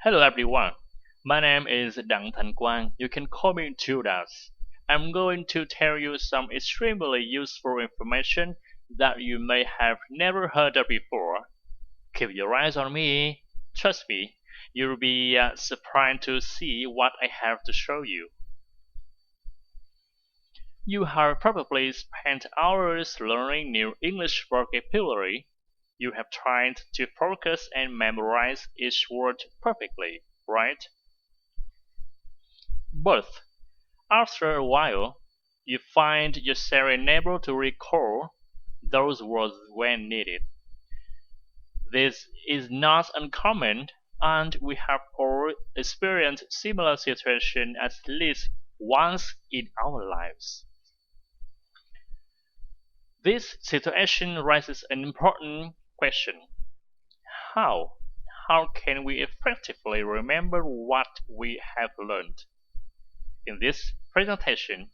Hello everyone, my name is Quang. You can call me Judas. I'm going to tell you some extremely useful information that you may have never heard of before. Keep your eyes on me. Trust me, you'll be surprised to see what I have to show you. You have probably spent hours learning new English vocabulary. You have tried to focus and memorize each word perfectly, right? But after a while, you find yourself unable to recall those words when needed. This is not uncommon, and we have all experienced similar situations at least once in our lives. This situation raises an important question. How? How can we effectively remember what we have learned? In this presentation,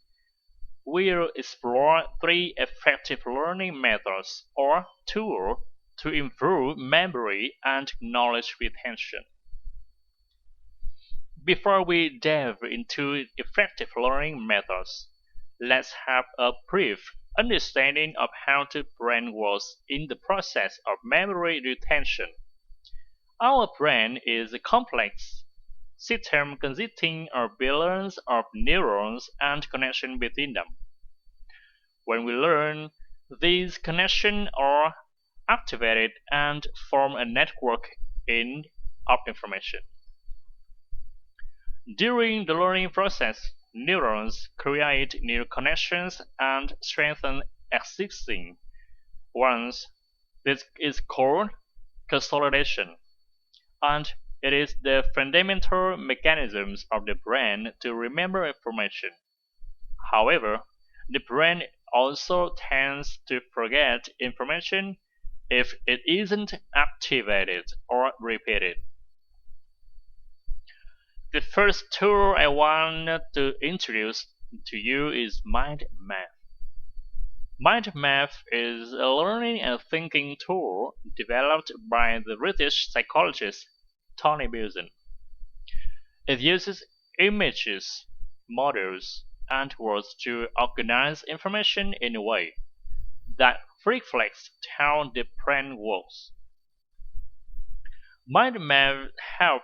we'll explore three effective learning methods or tools to improve memory and knowledge retention. Before we delve into effective learning methods, let's have a brief understanding of how the brain works in the process of memory retention. Our brain is a complex system consisting of billions of neurons and connections between them. When we learn, these connections are activated and form a network of information. During the learning process, neurons create new connections and strengthen existing ones. This is called consolidation, and it is the fundamental mechanisms of the brain to remember information. However, the brain also tends to forget information if it isn't activated or repeated. The first tool I want to introduce to you is mind map. Mind map is a learning and thinking tool developed by the British psychologist Tony Buzan. It uses images, models, and words to organize information in a way that reflects how the brain works. Mind maps help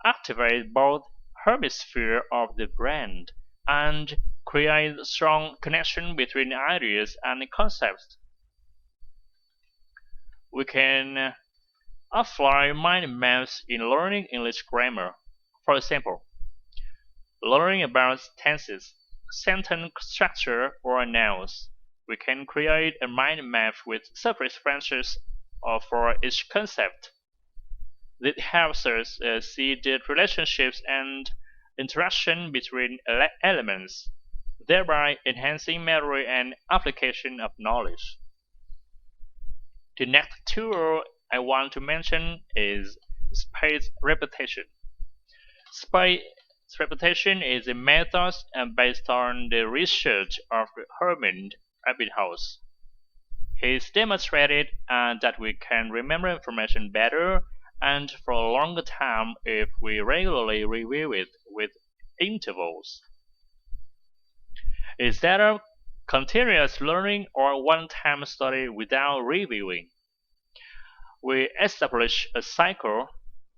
activate both hemispheres of the brain and create strong connection between ideas and concepts. We can apply mind maps in learning English grammar. For example, learning about tenses, sentence structure, or nouns. We can create a mind map with sub-references for each concept. This helps us see the relationships and interaction between elements, thereby enhancing memory and application of knowledge. The next tool I want to mention is spaced repetition. Spaced repetition is a method based on the research of Herman Ebbinghaus. He's demonstrated that we can remember information better and for a longer time if we regularly review it with intervals. Instead of continuous learning or one-time study without reviewing, we establish a cycle: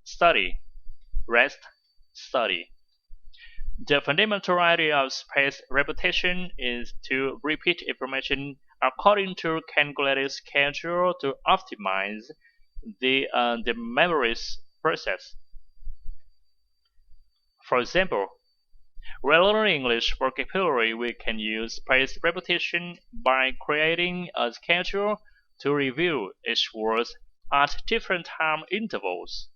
study, rest, study. The fundamental idea of spaced repetition is to repeat information according to calculated schedule to optimize the memory process. For example, when learning English vocabulary, we can use spaced repetition by creating a schedule to review each word at different time intervals.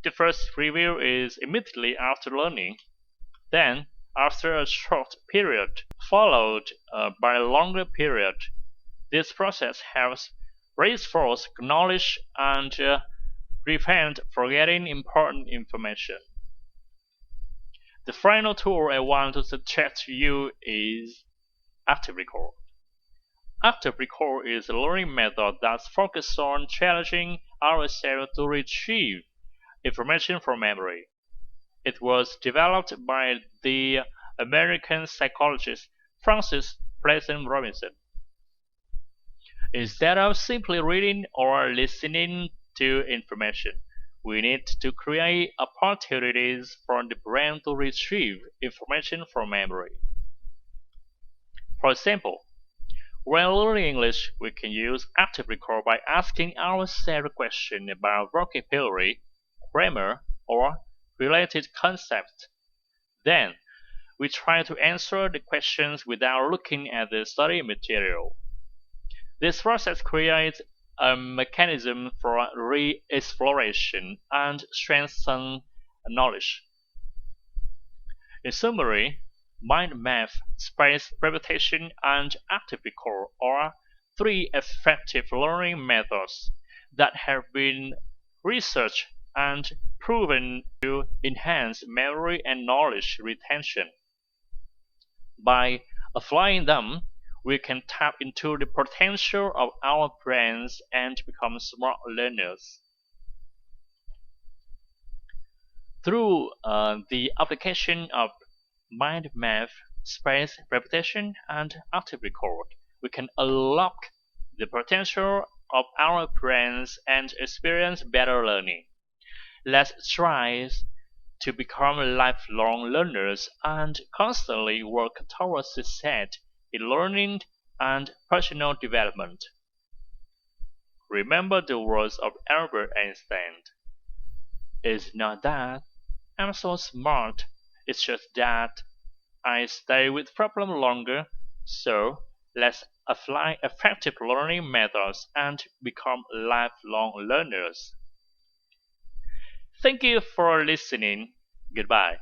The first review is immediately after learning, then after a short period, followed by a longer period. This process helps reinforce knowledge and prevent forgetting important information. The final tool I want to suggest to you is active recall. Active recall is a learning method that focuses on challenging ourselves to retrieve information from memory. It was developed by the American psychologist Francis Pleasant Robinson. Instead of simply reading or listening to information, we need to create opportunities for the brain to retrieve information from memory. For example, when learning English, we can use active recall by asking ourselves questions about vocabulary, grammar, or related concepts. Then, we try to answer the questions without looking at the study material. This process creates a mechanism for re-exploration and strengthens knowledge. In summary, mind math, space repetition, and active recall are three effective learning methods that have been researched and proven to enhance memory and knowledge retention. By applying them, we can tap into the potential of our brains and become smart learners. Through the application of mind math, space repetition, and active recall, we can unlock the potential of our brains and experience better learning. Let's strive to become lifelong learners and constantly work towards success in learning and personal development. Remember the words of Albert Einstein. It's not that I'm so smart, it's just that I stay with problem longer, so let's apply effective learning methods and become lifelong learners. Thank you for listening. Goodbye.